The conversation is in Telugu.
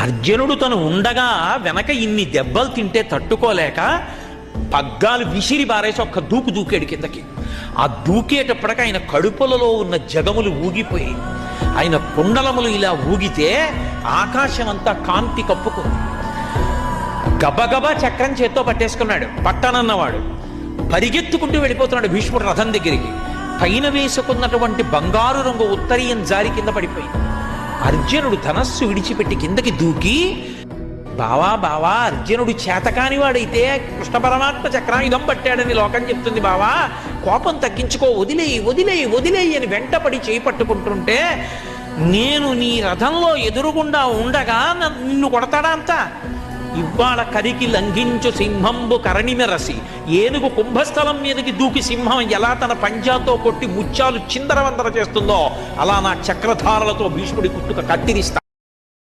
అర్జునుడు తను ఉండగా వెనక ఇన్ని దెబ్బలు తింటే తట్టుకోలేక పగ్గాలు విసిరి బారేసి ఒక్క దూకు దూకాడు కిందకి. ఆ దూకేటప్పటికి ఆయన కడుపులలో ఉన్న జగములు ఊగిపోయి ఆయన కుండలములు ఇలా ఊగితే ఆకాశం అంతా కాంతి కప్పుకుంది. గబగబా చక్రం చేత్తో పట్టేసుకున్నాడు. పట్టనన్నవాడు పరిగెత్తుకుంటూ వెళ్ళిపోతున్నాడు భీష్ముడు రథం దగ్గరికి. పైన వేసుకున్నటువంటి బంగారు రంగు ఉత్తరీయం జారి కింద పడిపోయింది. అర్జునుడు ధనస్సు విడిచిపెట్టి కిందకి దూకి, బావా బావా, అర్జునుడు చేతకాని వాడైతే కృష్ణ పరమాత్మ చక్రాయుధం పట్టాడని లోకం చెప్తుంది బావా, కోపం తగ్గించుకో, వదిలేయి వదిలేయి వదిలేయి అని వెంటపడి చేయి పట్టుకుంటుంటే, నేను నీ రథంలో ఎదురుగుండా ఉండగా నిన్ను కొడతాడా అంతా? ఇవాళ కరికి లంఘించు సింహంబు కరణిమెరసి, ఏనుగు కుంభస్థలం మీదకి దూకి సింహం ఎలా తన పంజాతో కొట్టి ముత్యాలు చిందరవందర చేస్తుందో అలా నా చక్రధారలతో భీష్ముడి కుట్టుక కత్తిరిస్తా.